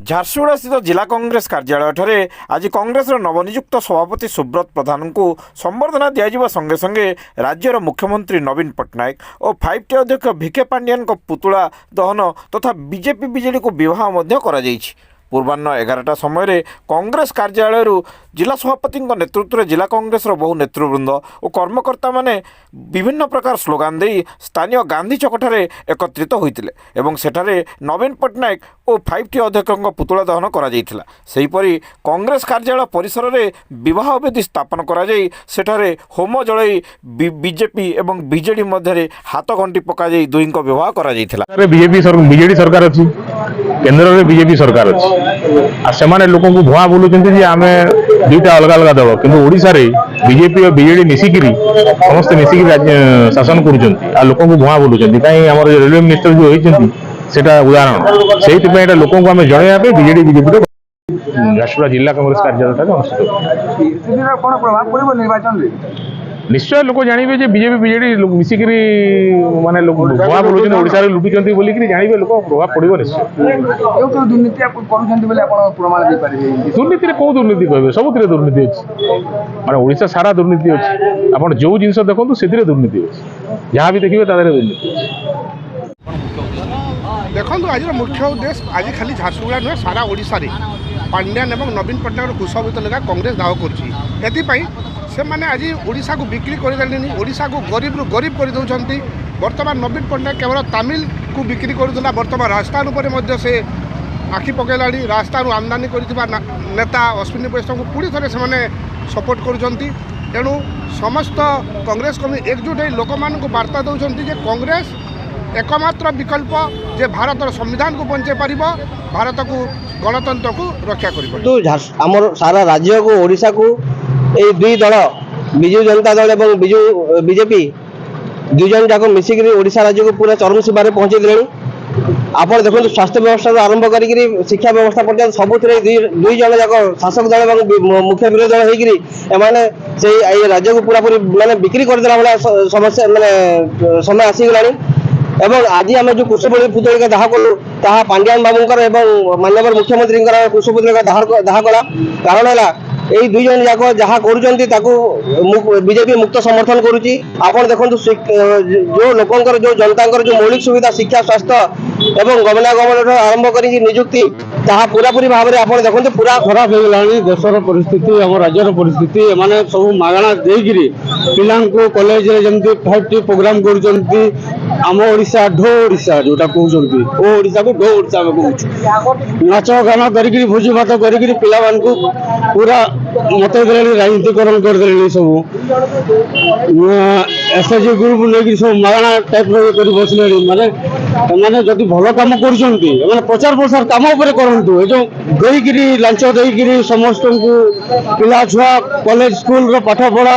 ଝାରସୁଗୁଡ଼ା ସ୍ଥିତ ଜିଲ୍ଲା କଂଗ୍ରେସ କାର୍ଯ୍ୟାଳୟଠାରେ ଆଜି କଂଗ୍ରେସର ନବନିଯୁକ୍ତ ସଭାପତି ସୁବ୍ରତ ପ୍ରଧାନଙ୍କୁ ସମ୍ବର୍ଦ୍ଧନା ଦିଆଯିବା ସଙ୍ଗେ ସଙ୍ଗେ ରାଜ୍ୟର ମୁଖ୍ୟମନ୍ତ୍ରୀ ନବୀନ ପଟ୍ଟନାୟକ ଓ 5T ଅଧ୍ୟକ୍ଷ ଭିକେ ପାଣ୍ଡିଆନଙ୍କ ପୁତୁଳା ଦହନ ତଥା ବିଜେପି ବିଜେଡିକୁ ବିବାହ ମଧ୍ୟ କରାଯାଇଛି। ପୂର୍ବାହ୍ନ 11ଟା ସମୟରେ କଂଗ୍ରେସ କାର୍ଯ୍ୟାଳୟରୁ ଜିଲ୍ଲା ସଭାପତିଙ୍କ ନେତୃତ୍ୱରେ ଜିଲ୍ଲା କଂଗ୍ରେସର ବହୁ ନେତୃବୃନ୍ଦ ଓ କର୍ମକର୍ତ୍ତାମାନେ ବିଭିନ୍ନ ପ୍ରକାର ସ୍ଲୋଗାନ ଦେଇ ସ୍ଥାନୀୟ ଗାନ୍ଧୀ ଛକଠାରେ ଏକତ୍ରିତ ହୋଇଥିଲେ ଏବଂ ସେଠାରେ ନବୀନ ପଟ୍ଟନାୟକ ଓ 5T ଅଧ୍ୟକ୍ଷଙ୍କ ପୁତୁଳା ଦହନ କରାଯାଇଥିଲା। ସେହିପରି କଂଗ୍ରେସ କାର୍ଯ୍ୟାଳୟ ପରିସରରେ ବିବାହ ବେଦୀ ସ୍ଥାପନ କରାଯାଇ ସେଠାରେ ହୋମ ଜଳାଇ ବିଜେପି ଏବଂ ବିଜେଡି ମଧ୍ୟରେ ହାତଗଣ୍ଠି ପକାଯାଇ ଦୁହିଁଙ୍କ ବିବାହ କରାଯାଇଥିଲା। ବିଜେଡି ସରକାର ଅଛି, କେନ୍ଦ୍ରରେ ବିଜେପି ସରକାର ଅଛି আর ସେମାନେ ଲୋକଙ୍କୁ ଭୁଆ ବୁଲୁଛନ୍ତି ଯେ ଆମେ ଦୁଇଟା ଅଲଗା ଅଲଗା ଦଳ, କିନ୍ତୁ ଓଡ଼ିଶାରେ ବିଜେପି ଓ ବିଜେଡି ମିଶିକିରି ସମସ୍ତେ ମିଶିକିରି ଶାସନ କରୁଛନ୍ତି ଆଉ ଲୋକଙ୍କୁ ଭୁଆ ବୁଲୁଛନ୍ତି। କାହିଁ ଆମର ରେଲୱେ ମିନିଷ୍ଟର ଯୋଉ ହେଇଛନ୍ତି ସେଟା ଉଦାହରଣ। ସେଇଥିପାଇଁ ଏଟା ଲୋକଙ୍କୁ ଆମେ ଜଣେଇବା ପାଇଁ ବିଜେଡି ବିଜେପିର ଝାରସୁଗୁଡ଼ା ଜିଲ୍ଲା କଂଗ୍ରେସ କାର୍ଯ୍ୟାଳୟଠାରେ ଅନୁଷ୍ଠିତ। କ'ଣ ପ୍ରଭାବ ପଡ଼ିବ ନିର୍ବାଚନରେ? ନିଶ୍ଚୟ ଲୋକ ଜାଣିବେ ଯେ ବିଜେପି ବିଜେଡି ମିଶିକିରି ମାନେ ଭୁଆ ବୁଲୁଛନ୍ତି, ଓଡ଼ିଶାରେ ଲୁଟୁଛନ୍ତି ବୋଲିକିରି ଜାଣିବେ, ଲୋକ ପ୍ରଭାବ ପଡ଼ିବ ନିଶ୍ଚୟ। କେଉଁ ଦୁର୍ନୀତି କରୁଛନ୍ତି ବୋଲି ଆପଣ ପ୍ରମାଣ ଦେଇପାରିବେ? ଦୁର୍ନୀତିରେ କୋଉ ଦୁର୍ନୀତି କହିବେ? ସବୁଥିରେ ଦୁର୍ନୀତି ଅଛି, ମାନେ ଓଡ଼ିଶା ସାରା ଦୁର୍ନୀତି ଅଛି। ଆପଣ ଯୋଉ ଜିନିଷ ଦେଖନ୍ତୁ ସେଥିରେ ଦୁର୍ନୀତି ଅଛି, ଯାହା ବି ଦେଖିବେ ତା ଦେହରେ ଦୁର୍ନୀତି ଅଛି। ଦେଖନ୍ତୁ ଆଜିର ମୁଖ୍ୟ ଉଦ୍ଦେଶ୍ୟ ଆଜି ଖାଲି ଝାରସୁଗୁଡ଼ା ନୁହେଁ, ସାରା ଓଡ଼ିଶାରେ ପାଣ୍ଡିଆନ ଏବଂ ନବୀନ ପଟ୍ଟନାୟକର କୁଶପୁତ୍ତ ଲେଖା କଂଗ୍ରେସ ଦାହ କରୁଛି। ଏଥିପାଇଁ ସେମାନେ ଆଜି ଓଡ଼ିଶାକୁ ବିକ୍ରି କରିଦେଲେନି, ଓଡ଼ିଶାକୁ ଗରିବରୁ ଗରିବ କରିଦେଉଛନ୍ତି। ବର୍ତ୍ତମାନ ନବୀନ ପଟ୍ଟନାୟକ କେବଳ ତାମିଲକୁ ବିକ୍ରି କରୁଥିଲା, ବର୍ତ୍ତମାନ ରାଜସ୍ଥାନ ଉପରେ ମଧ୍ୟ ସେ ଆଖି ପକାଇଲାଣି। ରାଜସ୍ଥାନରୁ ଆମଦାନୀ କରିଥିବା ନେତା ଅଶ୍ୱିନୀ ବୈଷ୍ଣବଙ୍କୁ ପୁଣି ଥରେ ସେମାନେ ସପୋର୍ଟ କରୁଛନ୍ତି। ତେଣୁ ସମସ୍ତ କଂଗ୍ରେସ କର୍ମୀ ଏକଜୁଟ ହୋଇ ଲୋକମାନଙ୍କୁ ବାର୍ତ୍ତା ଦେଉଛନ୍ତି ଯେ କଂଗ୍ରେସ একমাত্র বিকল্প যে ভারতের সংবিধানকে বঞ্চাই পারিব, ভারতকে গণতন্ত্রকে রক্ষা করিব। তো আমার সারা রাজ্যকু ওড়িশাকু এই দুই দল বিজু জনতা দল এবং বিজেপি দুইজন যাক মিশিকি ওড়িশা রাজ্যকু পুরা চরম সীমার পৌঁছাই দেলে। আপনার দেখুন স্বাস্থ্য ব্যবস্থা আরম্ভ করি শিক্ষা ব্যবস্থা পর্যন্ত সবুথে দুই জন যাক শাসক দল এবং মুখ্য বিরোধী দল হয়ে এমানে সেই রাজ্যকু পুরাপুরি মানে বিক্রি করেদেলা ভাবে সমস্যা মানে সময় আসিগলানি। এবং আজি আমি যে কুশপুত্তলিকা পুতলিকা দাহ কলু তাহা পাণ্ডিয়ান বাবুঙ্কর এবং মাননীয় মুখ্যমন্ত্রীঙ্কর কুশপুত্তলিকা দাহ কলা। কারণ হল এই দুইজন যাক যাহা করছেন তাকে বিজেপি মুক্ত সমর্থন করুচি। আপনার দেখুন যে লোকঙ্কর যে জনতাঙ্কর যে মৌলিক সুবিধা শিক্ষা স্বাস্থ্য এবং গমনাগমন আরম্ভ করি নিযুক্তি তাহা পুরাপুরি ভাবে আপনার দেখুন পুরা খরাপ হয়ে গলানি। দেশের পরিস্থিতি আম রাজ্যর পরিস্থিতি এমানে সব মাগଣା ଦେଇକିରି ପିଲାଙ୍କୁ କଲେଜରେ ଯେମିତି 5T ପ୍ରୋଗ୍ରାମ କରୁଛନ୍ତି। ଆମ ଓଡ଼ିଶା ଢୋ ଓଡ଼ିଶା ଯୋଉଟା କହୁଛନ୍ତି, ଓ ଓଡ଼ିଶାକୁ ଢୋ ଓଡ଼ିଶା ଆମେ କହୁଛୁ। ନାଚ ଗାନ କରିକିରି ଭୋଜି ଭାତ କରିକିରି ପିଲାମାନଙ୍କୁ ପୁରା ମତେଇ ଦେଲେଣି, ରାଜନୀତିକରଣ କରିଦେଲେଣି। ସବୁ SHG ଗ୍ରୁପ ନେଇକିରି ସବୁ ମାଗଣା ଟାଇପ୍ର କରି ବସିଲେଣି। ମାନେ ଏମାନେ ଯଦି ଭଲ କାମ କରୁଛନ୍ତି ଏମାନେ ପ୍ରଚାର ପ୍ରସାର କାମ ଉପରେ କରନ୍ତୁ। ଏ ଯୋଉ ଦେଇକିରି ଲାଞ୍ଚ ଦେଇକିରି ସମସ୍ତଙ୍କୁ ପିଲା ଛୁଆ କଲେଜ ସ୍କୁଲର ପାଠ ପଢ଼ା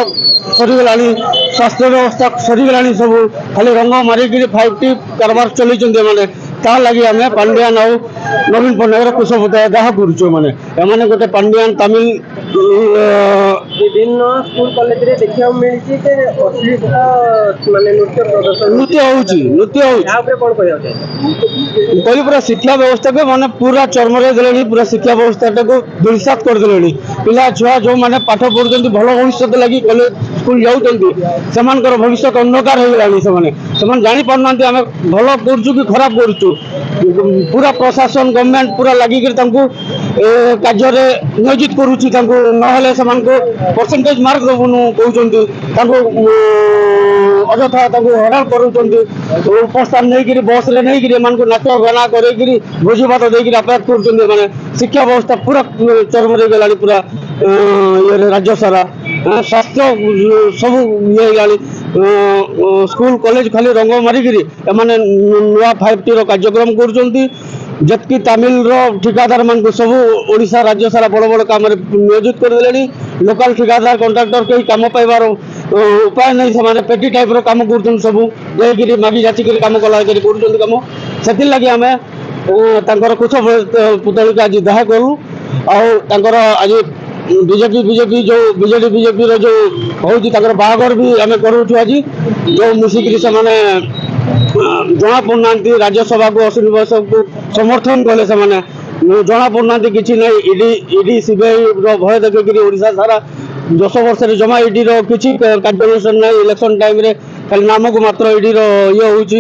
ସରିଗଲାଣି, ସ୍ୱାସ୍ଥ୍ୟ ବ୍ୟବସ୍ଥା ସରିଗଲାଣି। ସବୁ ଖାଲି ରଙ୍ଗ ମାରିକିରି 5T କାରବାର ଚଲେଇଛନ୍ତି ଏମାନେ। ତା ଲାଗି ଆମେ ପାଣ୍ଡିଆନ ଆଉ ନବୀନ ପଟ୍ଟନାୟକର କୁଶପୁତ୍ତ ଦାହ କରୁଛୁ। ଏମାନେ ଗୋଟେ ପାଣ୍ଡିଆନ ତାମିଲ বিভিন্ন স্কুল কলেজে দেখিବାକୁ ମିଳିଛି ଯେ ଅଶ୍ଳୀଳ ମାନେ ନୃତ୍ୟ ହଉଛି କହିଲି ପୁରା ଶିକ୍ଷା ବ୍ୟବସ୍ଥାକୁ ମାନେ ପୁରା ଚର୍ମରେ ଦେଲେଣି। ପୁରା ଶିକ୍ଷା ବ୍ୟବସ୍ଥାଟାକୁ ଦୁର୍ସାତ କରିଦେଲେଣି। ପିଲା ଛୁଆ ଯୋଉମାନେ ପାଠ ପଢୁଛନ୍ତି ଭଲ ଭବିଷ୍ୟତ ଲାଗି କଲେଜ ସ୍କୁଲ ଯାଉଛନ୍ତି, ସେମାନଙ୍କର ଭବିଷ୍ୟତ ଅନ୍ଧକାର ହେଇଗଲାଣି। ସେମାନେ ଜାଣିପାରୁନାହାନ୍ତି ଆମେ ଭଲ କରୁଛୁ କି ଖରାପ କରୁଛୁ। ପୁରା ପ୍ରଶାସନ ଗଭର୍ଣ୍ଣମେଣ୍ଟ ପୁରା ଲାଗିକିରି ତାଙ୍କୁ କାର୍ଯ୍ୟରେ ନିୟୋଜିତ କରୁଛି। ତାଙ୍କୁ ନହେଲେ ସେମାନଙ୍କୁ ପରସେଣ୍ଟେଜ ମାର୍କ ଦେବୁନୁ କହୁଛନ୍ତି। ତାଙ୍କୁ ଅଯଥା ତାଙ୍କୁ ହଇରାଣ କରୁଛନ୍ତି। ଉପସ୍ଥାନ ନେଇକିରି ବସ୍ରେ ନେଇକିରି ଏମାନଙ୍କୁ ନାଚ ଗାନା କରେଇକିରି ଭୋଜି ଭାତ ଦେଇକିରି ଆପ୍ୟାତ କରୁଛନ୍ତି। ମାନେ ଶିକ୍ଷା ବ୍ୟବସ୍ଥା ପୁରା ଚରମରେ ଗଲାଣି। ପୁରା ଇଏରେ ରାଜ୍ୟ ସାରା ସ୍ୱାସ୍ଥ୍ୟ ସବୁ ଇଏ ହେଇଗଲାଣି। ସ୍କୁଲ କଲେଜ ଖାଲି ରଙ୍ଗ ମାରିକିରି ଏମାନେ ନୂଆ 5Tର କାର୍ଯ୍ୟକ୍ରମ କରୁଛନ୍ତି। ଯେତିକି ତାମିଲର ଠିକାଦାର ମାନଙ୍କୁ ସବୁ ଓଡ଼ିଶା ରାଜ୍ୟ ସାରା ବଡ଼ ବଡ଼ କାମରେ ନିୟୋଜିତ କରିଦେଲେଣି। ଲୋକାଲ ଠିକାଦାର କଣ୍ଟ୍ରାକ୍ଟର କେହି କାମ ପାଇବାର ଉପାୟ ନାହିଁ। ସେମାନେ ପେଟି ଟାଇପ୍ର କାମ କରୁଛନ୍ତି। ସବୁ ଦେଇକିରି ମାଗି ଯାଚିକିରି କାମ କଲା କରି କରୁଛନ୍ତି କାମ। ସେଥିର୍ଲାଗି ଆମେ ତାଙ୍କର କୁଶପୁତ୍ତଳିକା ଆଜି ଦାହ କଲୁ। ଆଉ ତାଙ୍କର ଆଜି ବିଜେପି ଯୋଉ ବିଜେପିର ଯୋଉ ହଉଛି ତାଙ୍କର ବାହାଘର ବି ଆମେ କରୁଛୁ ଆଜି। ଯୋଉ ମିଶିକିରି ସେମାନେ ଜଣା ପଡୁନାହାନ୍ତି ରାଜ୍ୟସଭାକୁ ଅଶ୍ୱିନୀ ବୈଷ୍ଣବଙ୍କୁ ସମର୍ଥନ କଲେ ସେମାନେ ଜଣା ପଡୁନାହାନ୍ତି କିଛି ନାହିଁ। ଇଡି ସିବିଆଇ ଭୟ ଦେଖେଇକିରି ଓଡ଼ିଶା ସାରା 10 ବର୍ଷରେ ଜମା ଇଡିର କିଛି କାର୍ଯ୍ୟାନୁଷ୍ଠାନ ନାହିଁ। ଇଲେକ୍ସନ ଟାଇମରେ ଖାଲି ନାମକୁ ମାତ୍ର ଇଡିର ଇଏ ହେଉଛି।